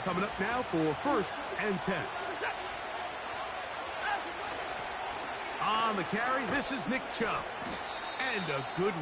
Coming up now for 1st and 10. On the carry, this is Nick Chubb. And a good...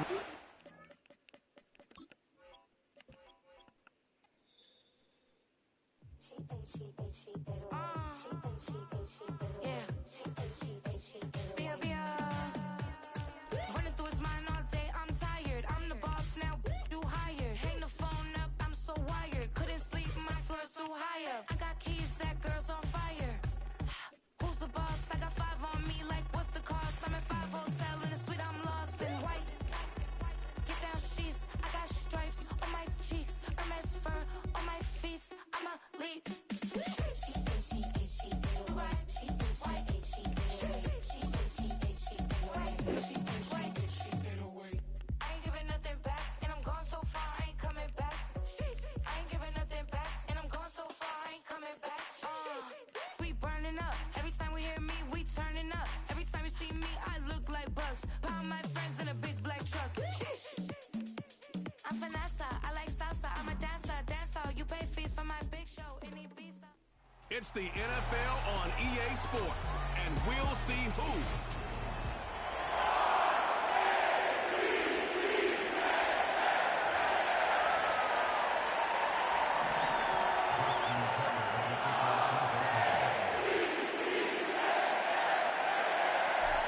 It's the NFL on EA Sports, and we'll see who.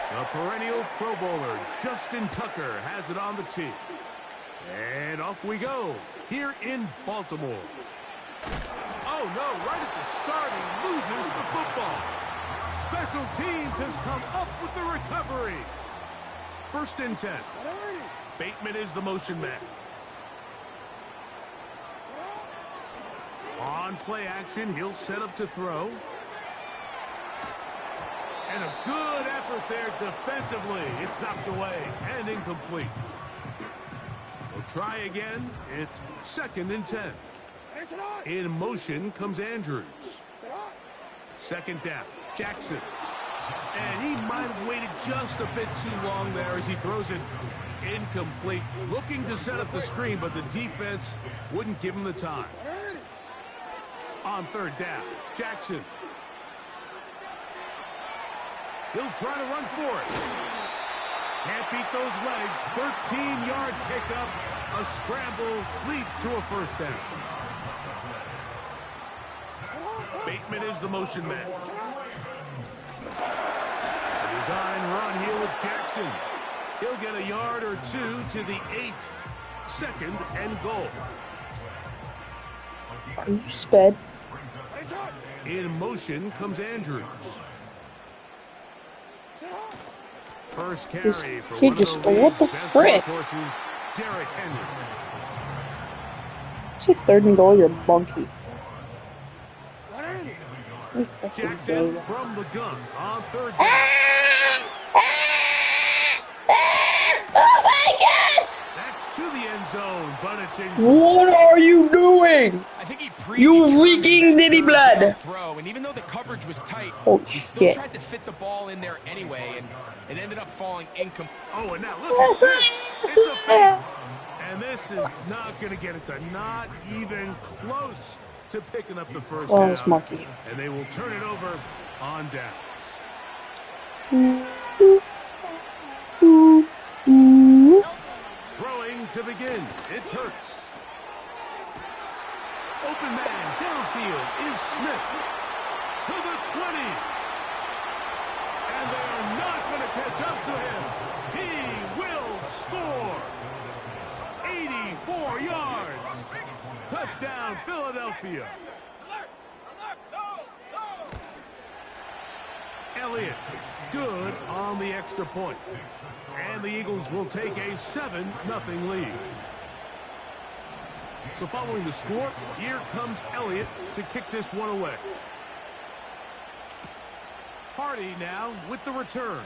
The perennial Pro Bowler, Justin Tucker, has it on the tee. And off we go, here in Baltimore. Oh, no, right at the start, he loses the football. Special Teams has come up with the recovery. 1st and 10. Bateman is the motion man. On play action, he'll set up to throw. And a good effort there defensively. It's knocked away and incomplete. We'll try again. It's 2nd and 10. In motion comes Andrews. 2nd down, Jackson. And he might have waited just a bit too long there as he throws it incomplete. Looking to set up the screen, but the defense wouldn't give him the time. On 3rd down, Jackson. He'll try to run for it. Can't beat those legs. 13-yard pickup. A scramble leads to a 1st down. Bateman is the motion man. A design run here with Jackson. He'll get a yard or 2 to the 8. 2nd and goal. Are you sped? In motion comes Andrews. First carry for one of the what the frick? Derrick Henry. It's a 3rd and goal, you're bunky. Jackson from the gun on 3rd down. Oh my God! That's to the end zone, but it's in. What are you doing? I think he you freaking diddy blood! Throw, and even though the coverage was tight, holy he still shit. tried to fit the ball in there anyway, and it ended up falling incomplete. Oh, and now look at this. It's a fake. And this is not going to get it done. Not even close to picking up the 1st down. It's Marky. And they will turn it over on downs. Throwing to begin. It's Hurts. Open man downfield is Smith. To the 20. And they are not going to catch up to him. He will score. 84 yards. Touchdown, Philadelphia. Elliott, good on the extra point. And the Eagles will take a 7-0 lead. So following the score, here comes Elliott to kick this one away. Hardy now with the return.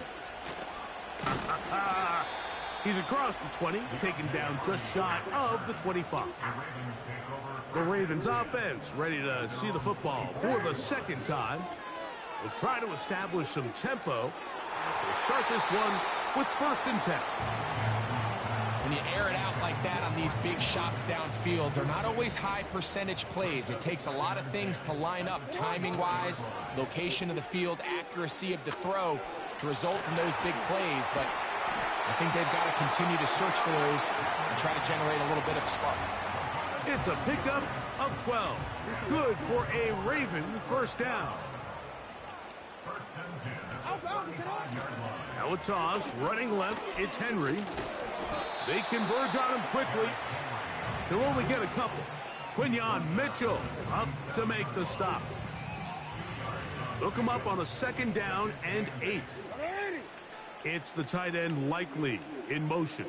He's across the 20, taken down just shy of the 25. The Ravens offense ready to see the football for the 2nd time. We'll try to establish some tempo as they start this one with 1st and 10. When you air it out like that on these big shots downfield, they're not always high percentage plays. It takes a lot of things to line up timing-wise, location of the field, accuracy of the throw to result in those big plays. But I think they've got to continue to search for those and try to generate a little bit of a spark. It's a pickup of 12. Good for a Raven first down. Now a toss, running left, it's Henry. They converge on him quickly. He'll only get a couple. Quinyon Mitchell up to make the stop. Look him up on a 2nd down and 8. It's the tight end Likely in motion.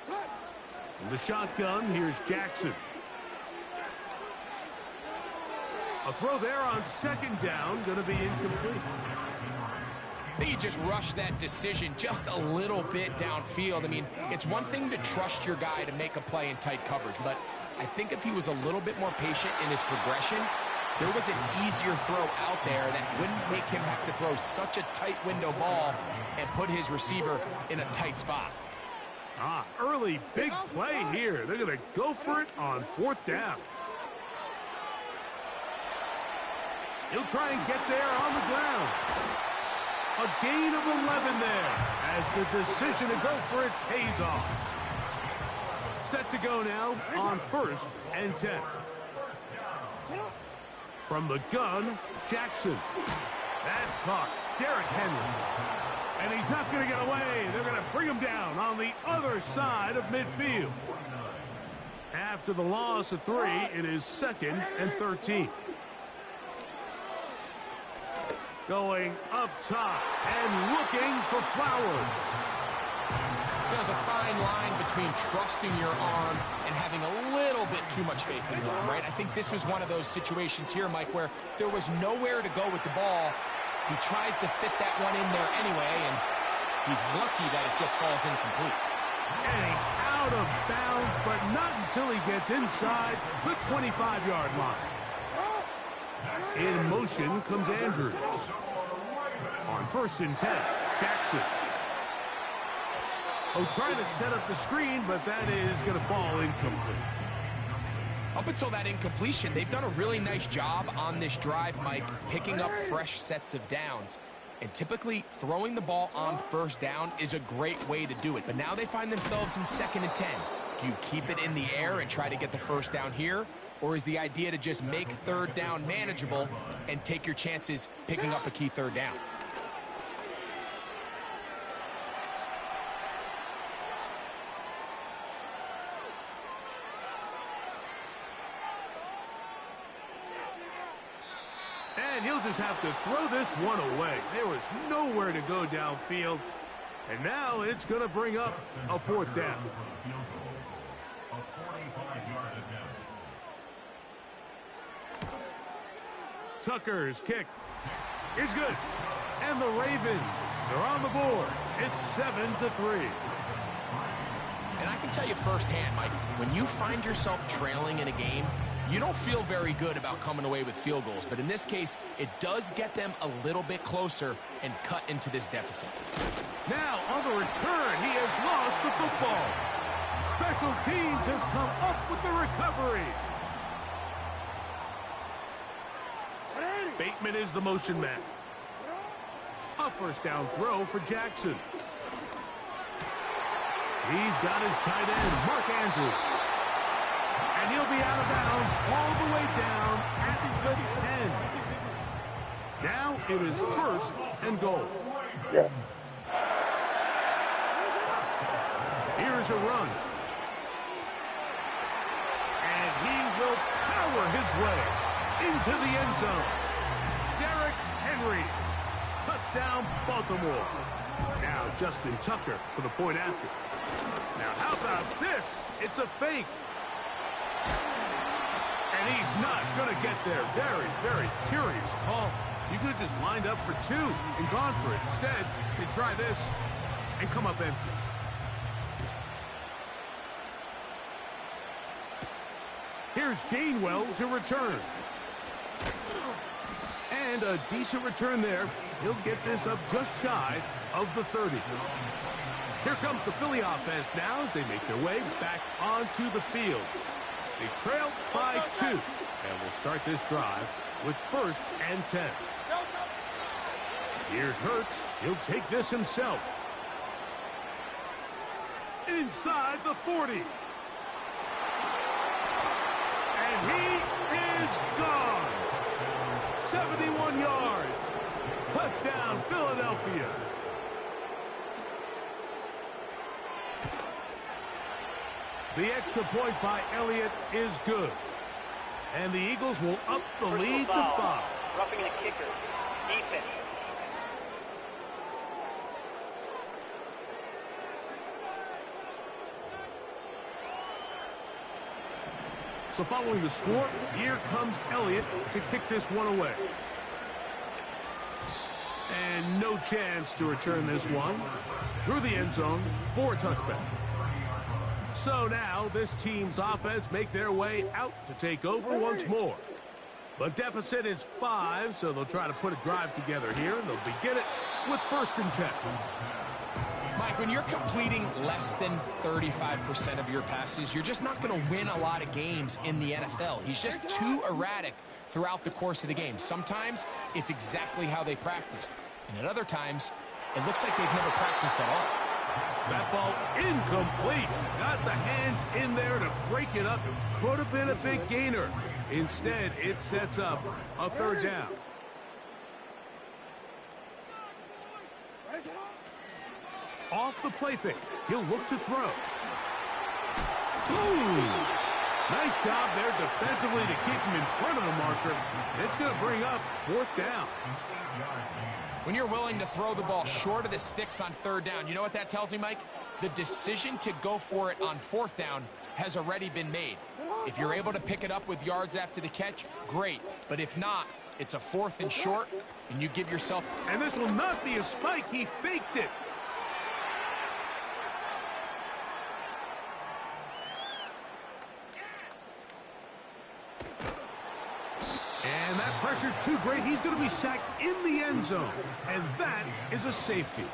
In the shotgun, here's Jackson. A throw there on 2nd down, going to be incomplete. I think he just rushed that decision just a little bit downfield. I mean, it's one thing to trust your guy to make a play in tight coverage, but I think if he was a little bit more patient in his progression, there was an easier throw out there that wouldn't make him have to throw such a tight window ball and put his receiver in a tight spot. Early big play here. They're going to go for it on 4th down. He'll try and get there on the ground. A gain of 11 there as the decision to go for it pays off. Set to go now on 1st and 10. From the gun, Jackson. That's caught. Derrick Henry. And he's not going to get away. They're going to bring him down on the other side of midfield. After the loss of 3, it is 2nd and 13. Going up top and looking for Flowers. There's a fine line between trusting your arm and having a little bit too much faith in your arm, right? I think this was one of those situations here, Mike, where there was nowhere to go with the ball. He tries to fit that one in there anyway, and he's lucky that it just falls incomplete. And out of bounds, but not until he gets inside the 25-yard line. In motion comes Andrews. On 1st and 10, Jackson. Trying to set up the screen, but that is going to fall incomplete. Up until that incompletion, they've done a really nice job on this drive, Mike, picking up fresh sets of downs. And typically, throwing the ball on 1st down is a great way to do it. But now they find themselves in 2nd and 10. Do you keep it in the air and try to get the 1st down here? Or is the idea to just make 3rd down manageable and take your chances picking up a key 3rd down? And he'll just have to throw this one away. There was nowhere to go downfield. And now it's going to bring up a 4th down. Tucker's kick is good. And the Ravens are on the board. It's 7-3. And I can tell you firsthand, Mike, when you find yourself trailing in a game, you don't feel very good about coming away with field goals. But in this case, it does get them a little bit closer and cut into this deficit. Now, on the return, he has lost the football. Special teams has come up with the recovery. Bateman is the motion man. A 1st down throw for Jackson. He's got his tight end, Mark Andrews. And he'll be out of bounds all the way down at the 10. Now it is 1st and goal. Yeah. Here's a run. And he will power his way into the end zone. Derrick Henry. Touchdown, Baltimore. Now Justin Tucker for the point after. Now how about this? It's a fake. And he's not going to get there. Very, very curious call. You could have just lined up for 2 and gone for it. Instead, they try this and come up empty. Here's Gainwell to return. And a decent return there. He'll get this up just shy of the 30. Here comes the Philly offense now as they make their way back onto the field. They trail by 2, and will start this drive with 1st and 10. Here's Hurts. He'll take this himself. Inside the 40. And he is gone. 71 yards. Touchdown, Philadelphia. The extra point by Elliott is good. And the Eagles will up the lead to 5. Roughing the kicker. Defense. So following the score, here comes Elliott to kick this one away. And no chance to return this one through the end zone for a touchback. So now this team's offense make their way out to take over once more. The deficit is 5, so they'll try to put a drive together here, and they'll begin it with 1st and 10. Mike, when you're completing less than 35% of your passes, you're just not going to win a lot of games in the NFL. He's just too erratic throughout the course of the game. Sometimes it's exactly how they practiced, and at other times it looks like they've never practiced at all. That ball incomplete. Got the hands in there to break it up. Could have been a big gainer. Instead, it sets up a 3rd down. Off the play fake. He'll look to throw. Boom! Nice job there defensively to keep him in front of the marker. It's going to bring up 4th down. When you're willing to throw the ball short of the sticks on 3rd down, you know what that tells me, Mike? The decision to go for it on 4th down has already been made. If you're able to pick it up with yards after the catch, great. But if not, it's a 4th and short, and you give yourself... And this will not be a spike. He faked it. And that pressure too great. He's going to be sacked in the end zone. And that is a safety.